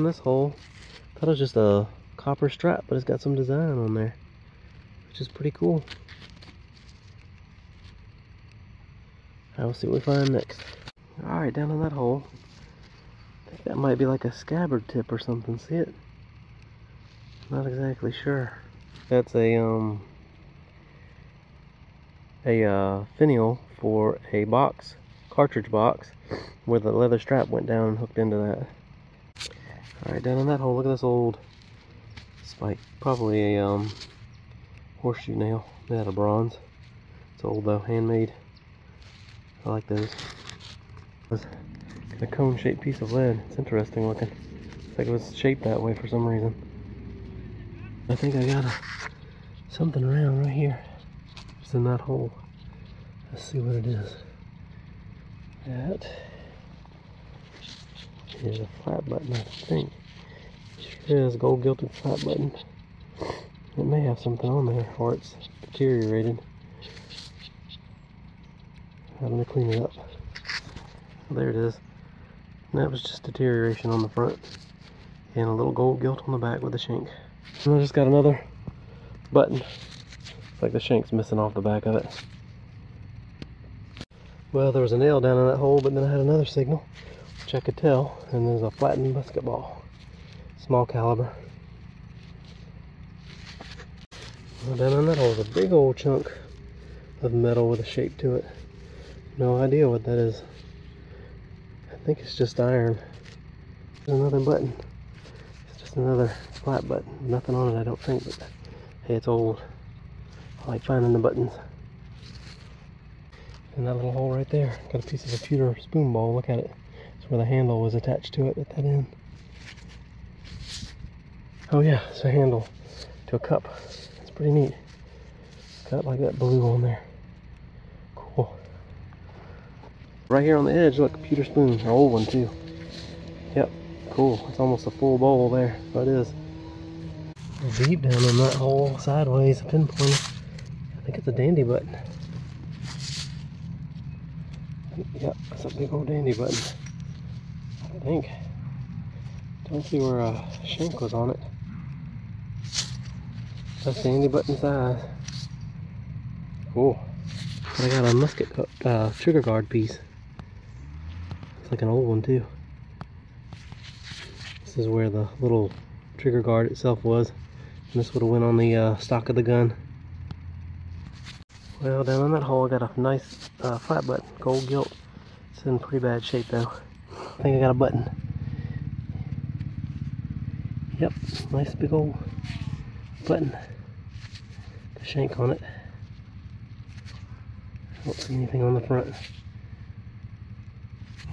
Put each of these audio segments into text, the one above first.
this hole. Thought it was just a copper strap, but it's got some design on there, which is pretty cool. Alright, we'll see what we find next. Alright, down in that hole, I think that might be like a scabbard tip or something. See it? Not exactly sure. That's a finial for a box, cartridge box, where the leather strap went down and hooked into that. Alright, down in that hole, look at this old spike. Probably a horseshoe nail made out of bronze. It's old though, handmade. I like those. It's a cone-shaped piece of lead. It's interesting looking. It's like it was shaped that way for some reason. I think I got something around right here. Just in that hole. Let's see what it is. That is a flat button, I think. Sure is, gold gilded flat button. It may have something on there, or it's deteriorated. I'm gonna clean it up. There it is. And that was just deterioration on the front. And a little gold gilt on the back with the shank. And I just got another button. It's like the shank's missing off the back of it. Well, there was a nail down in that hole, but then I had another signal, which I could tell. And there's a flattened basketball. Small caliber. Well, down in that hole is a big old chunk of metal with a shape to it. No idea what that is. I think it's just iron. There's another button. It's just another flat button. Nothing on it, I don't think, but hey, it's old. I like finding the buttons. And that little hole right there, got a piece of a pewter spoon bowl. Look at it. It's where the handle was attached to it at that end. Oh yeah, it's a handle to a cup. It's pretty neat. Got like that blue on there. Cool. Right here on the edge, look, pewter spoon, an old one too. Yep, cool. It's almost a full bowl there. So it is. Deep down in that hole, sideways, a pinpoint. I think it's a dandy button. Yep, that's a big old dandy button. I think. Don't see where a shank was on it. That's the dandy button size. Cool. But I got a musket trigger guard piece. It's like an old one too. This is where the little trigger guard itself was. And this would have went on the stock of the gun. Well, down in that hole I got a nice flat button, gold gilt. It's in pretty bad shape though. I think I got a button. Yep, nice big old button. The shank on it. I don't see anything on the front.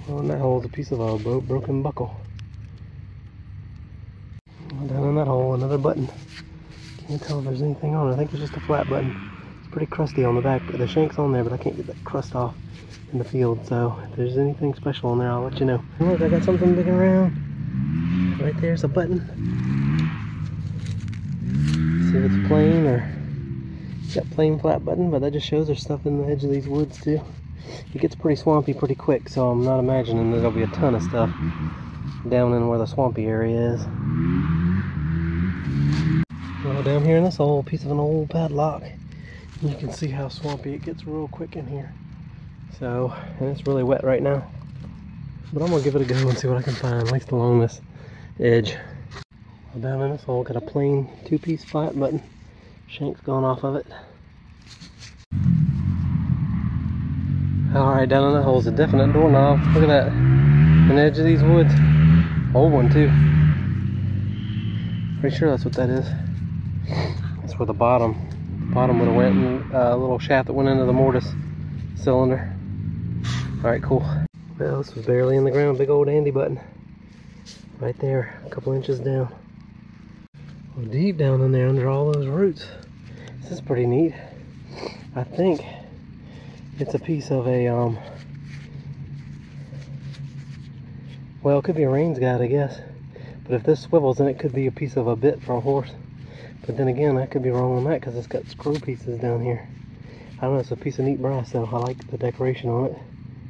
Well, in that hole is a piece of a broken buckle. Well, down in that hole, another button. Can't tell if there's anything on it. I think it's just a flat button. It's pretty crusty on the back, but the shank's on there, but I can't get that crust off in the field. So if there's anything special on there, I'll let you know. Look, I got something big and round. Right there's a button. See if it's plain or got plain flat button, but that just shows there's stuff in the edge of these woods too. It gets pretty swampy pretty quick, so I'm not imagining there'll be a ton of stuff down in where the swampy area is. Well, down here in this hole, piece of an old padlock. You can see how swampy it gets real quick in here. So, and it's really wet right now. But I'm gonna give it a go and see what I can find, at least along this edge. Well, down in this hole, got a plain two-piece flat button. Shank's gone off of it. Alright, down in that hole is a definite doorknob. Look at that. On the edge of these woods. Old one too. Pretty sure that's what that is. That's where the bottom would have went, and a little shaft that went into the mortise cylinder. Alright, cool. Well, this was barely in the ground. Big old dandy button. Right there, a couple inches down. Well, deep down in there under all those roots. This is pretty neat. I think it's a piece of a, well, it could be a reins guide, I guess. But if this swivels, then it could be a piece of a bit for a horse. But then again, I could be wrong on that because it's got screw pieces down here. I don't know, it's a piece of neat brass though. I like the decoration on it,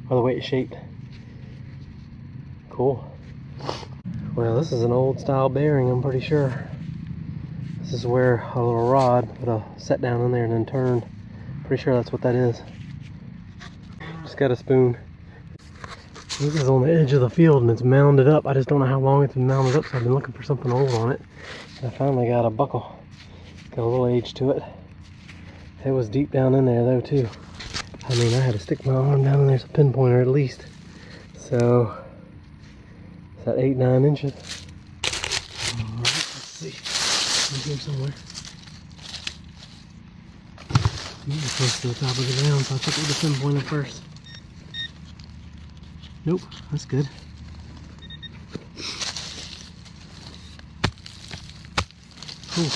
or the way it's shaped. Cool. Well, this is an old style bearing, I'm pretty sure. This is where a little rod would have set down in there and then turned. Pretty sure that's what that is. Just got a spoon. This is on the edge of the field and it's mounded up. I just don't know how long it's been mounded up, so I've been looking for something old on it. And I finally got a buckle. Got a little age to it. It was deep down in there though too. I mean, I had to stick my arm down in there, it's a pinpointer at least. So, is that 8-9 inches? Alright, let's see. It's in here somewhere. Maybe close to the top of the ground, so I'll check with the pinpointer first. Nope, that's good. Ooh,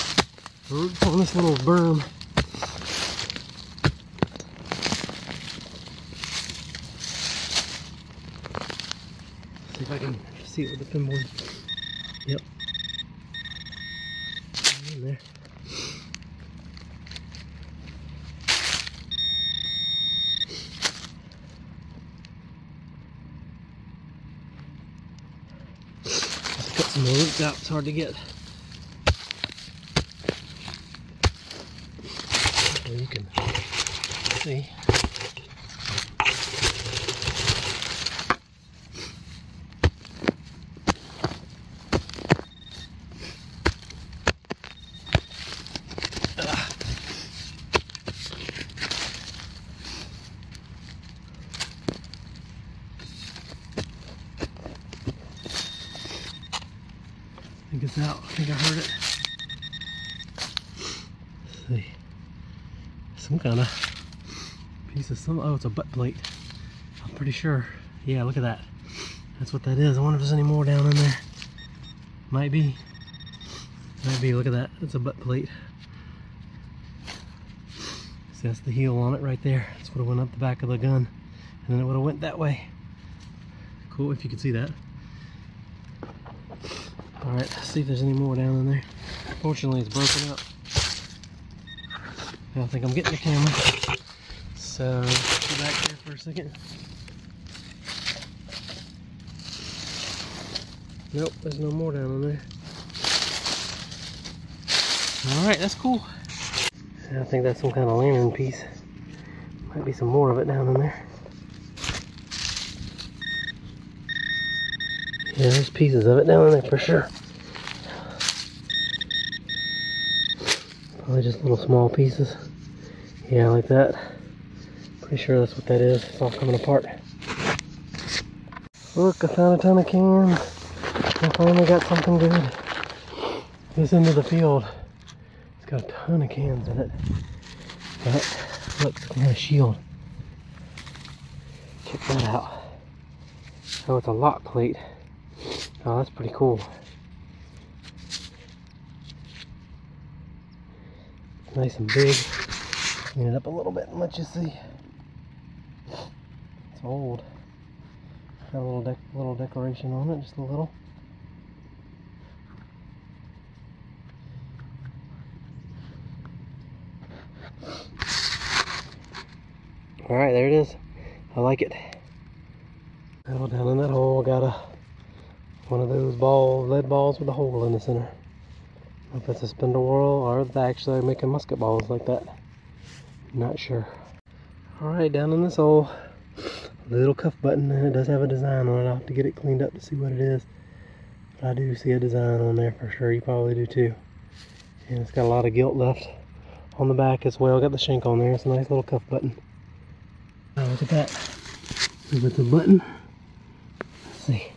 we're on this little berm. See if I can see it with the pinpoint. Yep. In there. Cut some more roots out, it's hard to get. So you can see. I think it's out. I think I heard it. Let's see. Some kind of piece of some. Oh, it's a butt plate. I'm pretty sure. Yeah, look at that. That's what that is. I wonder if there's any more down in there. Might be. Might be. Look at that. It's a butt plate. See, that's the heel on it right there. That's what went up the back of the gun. And then it would have went that way. Cool if you could see that. Alright, let's see if there's any more down in there. Fortunately, it's broken up. I don't think I'm getting the camera. So, let's go back here for a second. Nope, there's no more down in there. Alright, that's cool. I think that's some kind of lantern piece. Might be some more of it down in there. Yeah, there's pieces of it down in there for sure. Probably just little small pieces. Yeah, like that. Pretty sure that's what that is. It's all coming apart. Look, I found a ton of cans. I finally got something good. This end of the field, it's got a ton of cans in it. But look, it's got a shield. Check that out. Oh, it's a lock plate. Oh, that's pretty cool. Nice and big. Clean it up a little bit and let you see. It's old. Got a little decoration on it, just a little. Alright, there it is. I like it. Now down in that hole, got one of those lead balls with a hole in the center. I don't know if that's a spindle whorl or if they actually are making musket balls like that. Not sure. Alright, down in this hole, a little cuff button, and it does have a design on it. I'll have to get it cleaned up to see what it is. But I do see a design on there for sure. You probably do too. And it's got a lot of gilt left on the back as well. Got the shank on there. It's a nice little cuff button. Oh, look at that. If it's a button. Let's see.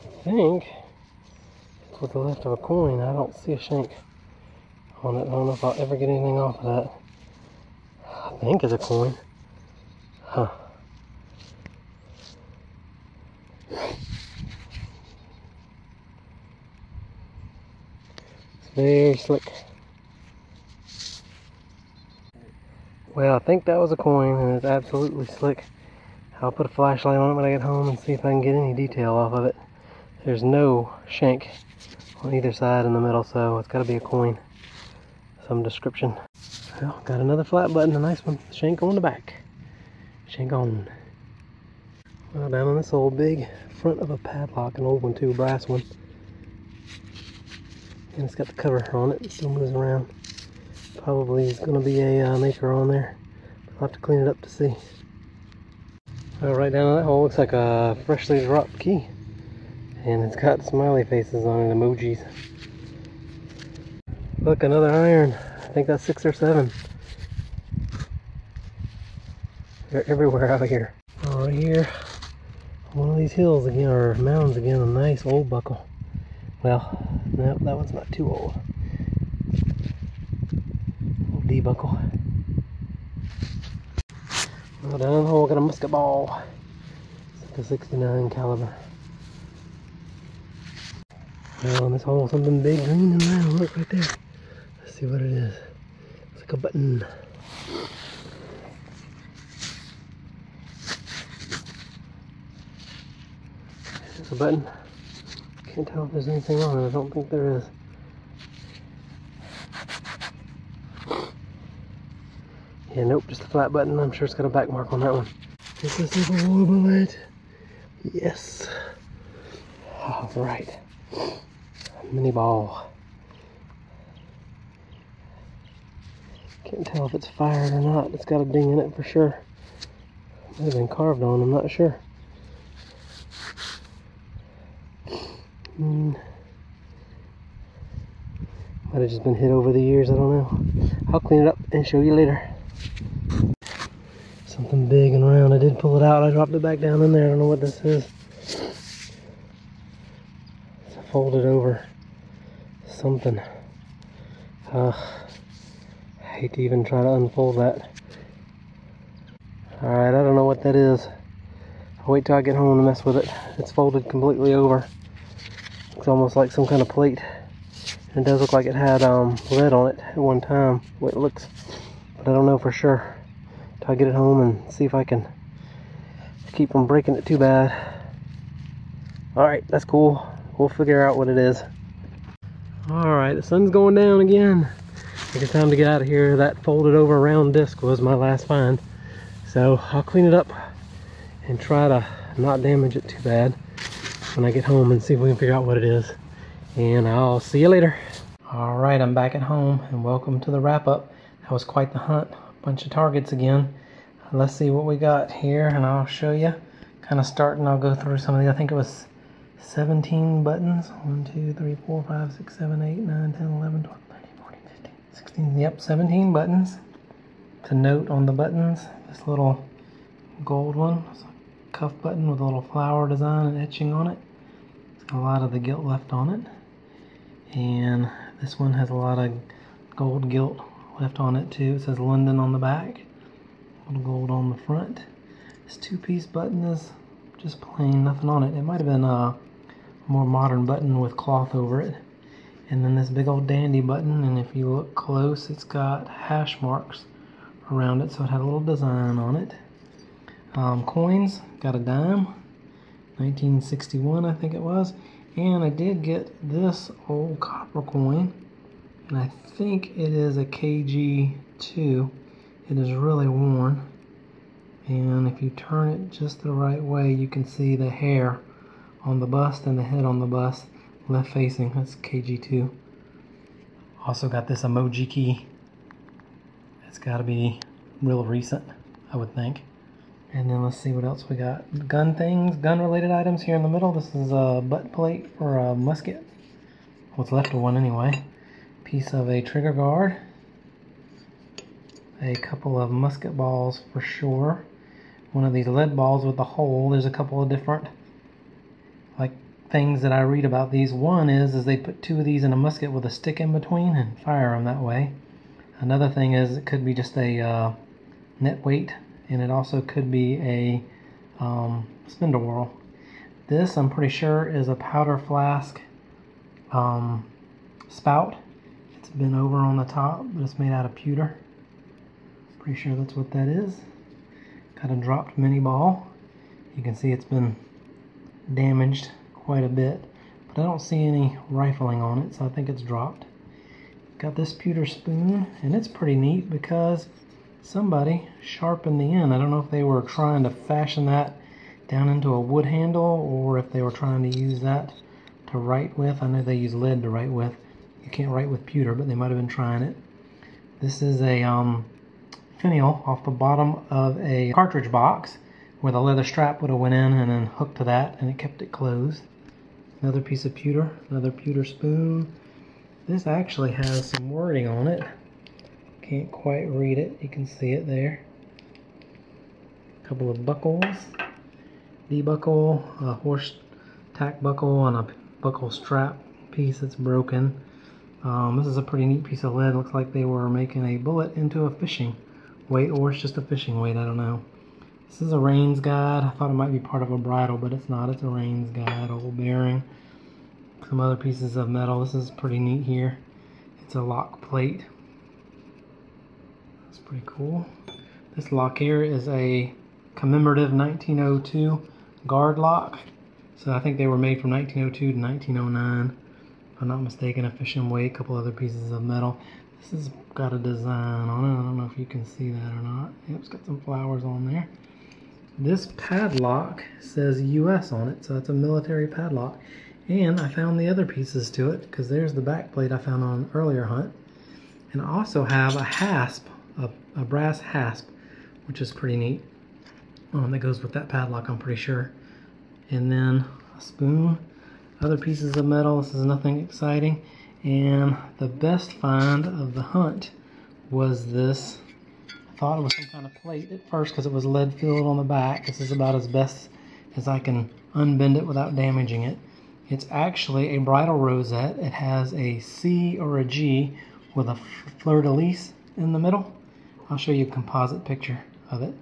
I think it's what's left of a coin. I don't see a shank on it. I don't know if I'll ever get anything off of that. I think it's a coin. Huh. It's very slick. Well, I think that was a coin, and it's absolutely slick. I'll put a flashlight on it when I get home and see if I can get any detail off of it. There's no shank on either side in the middle, so it's got to be a coin. Some description. Well, got another flat button, a nice one. Shank on the back. Shank on. Well, down on this old big front of a padlock, an old one too, a brass one. And it's got the cover on it, it still moves around. Probably is going to be a maker on there. I'll have to clean it up to see. Well, right down in that hole looks like a freshly dropped key. And it's got smiley faces on it, emojis. Look, another iron. I think that's 6 or 7. They're everywhere out here. Oh, right here, one of these hills again, or mounds again, a nice old buckle. Well, no, that one's not too old. Old D buckle. Well, down in the hole, got a musket ball. It's like a 69 caliber. Well, in this hole, something big, green and round. Look right there. Let's see what it is. It's like a button. There's a button. Can't tell if there's anything on it. I don't think there is. Yeah, nope, just a flat button. I'm sure it's got a back mark on that one. Is this a war bullet? Yes. Alright. Mini ball. Can't tell if it's fired or not. It's got a ding in it for sure. Might have been carved on, I'm not sure. Might have just been hit over the years, I don't know. I'll clean it up and show you later. Something big and round. I did pull it out. I dropped it back down in there. I don't know what this is. It's a folded over something. I hate to even try to unfold that. Alright, I don't know what that is. I'll wait till I get home to mess with it. It's folded completely over. Looks almost like some kind of plate. And it does look like it had lead on it at one time, the way it looks. But I don't know for sure. Till I get it home and see if I can keep from breaking it too bad. Alright, that's cool. We'll figure out what it is. Alright, the sun's going down again. I think it's time to get out of here. That folded over round disc was my last find. So I'll clean it up and try to not damage it too bad when I get home and see if we can figure out what it is. And I'll see you later. Alright, I'm back at home and welcome to the wrap up. That was quite the hunt. Bunch of targets again. Let's see what we got here and I'll show you. Kind of starting, I'll go through some of these. I think it was 17 buttons. 1, 2, 3, 4, 5, 6, 7, 8, 9, 10, 11, 12, 13, 14, 15, 16. Yep, 17 buttons. To note on the buttons, this little gold one. It's a cuff button with a little flower design and etching on it. It's got a lot of the gilt left on it. And this one has a lot of gold gilt left on it too. It says London on the back, a little gold on the front. This two-piece button is just plain, nothing on it. It might have been a more modern button with cloth over it. And then this big old dandy button, and if you look close, it's got hash marks around it, so it had a little design on it. Coins, got a dime, 1961 I think it was. And I did get this old copper coin, and I think it is a KG2. It is really worn, and if you turn it just the right way, you can see the hair on the bust and the head on the bust, left facing. That's KG2. Also got this emoji key. It's got to be real recent, I would think. And then let's see what else we got. Gun things, gun related items here in the middle. This is a butt plate for a musket. What's left of one anyway. Piece of a trigger guard. A couple of musket balls for sure. One of these lead balls with a hole. There's a couple of different like things that I read about these. One is they put 2 of these in a musket with a stick in between and fire them that way. Another thing is it could be just a net weight, and it also could be a spindle whorl. This, I'm pretty sure, is a powder flask spout. It's been over on the top, but it's made out of pewter. Pretty sure that's what that is. Got a dropped mini ball. You can see it's been damaged quite a bit, but I don't see any rifling on it, so I think it's dropped. Got this pewter spoon, and it's pretty neat because somebody sharpened the end. I don't know if they were trying to fashion that down into a wood handle, or if they were trying to use that to write with. I know they use lead to write with. You can't write with pewter, but they might have been trying it. This is a finial off the bottom of a cartridge box where the leather strap would have went in and then hooked to that, and it kept it closed. Another piece of pewter, another pewter spoon. This actually has some wording on it. Can't quite read it. You can see it there. A couple of buckles. D-buckle, a horse tack buckle, and a buckle strap piece that's broken. This is a pretty neat piece of lead. Looks like they were making a bullet into a fishing weight, or it's just a fishing weight, I don't know. This is a Rains guide. I thought it might be part of a bridle, but it's not. It's a Rains guide, old bearing. Some other pieces of metal. This is pretty neat here. It's a lock plate. That's pretty cool. This lock here is a commemorative 1902 guard lock. So I think they were made from 1902 to 1909. If I'm not mistaken, a fishing weight, a couple other pieces of metal. This has got a design on it. I don't know if you can see that or not. Yep, it's got some flowers on there. This padlock says US on it, so it's a military padlock. And I found the other pieces to it, because there's the back plate I found on an earlier hunt. And I also have a hasp, a brass hasp, which is pretty neat. That goes with that padlock, I'm pretty sure. And then a spoon, other pieces of metal. This is nothing exciting. And the best find of the hunt was this. I thought it was some kind of plate at first because it was lead filled on the back. This is about as best as I can unbend it without damaging it. It's actually a bridle rosette. It has a C or a G with a fleur-de-lis in the middle. I'll show you a composite picture of it.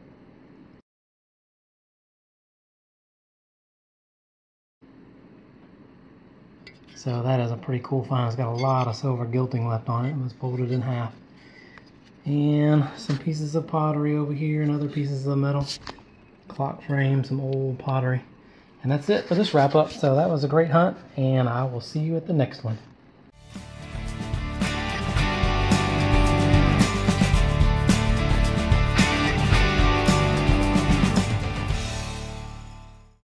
So that is a pretty cool find. It's got a lot of silver gilting left on it. It was folded in half. And some pieces of pottery over here and other pieces of metal. Clock frame, some old pottery. And that's it for this wrap up. So that was a great hunt, and I will see you at the next one.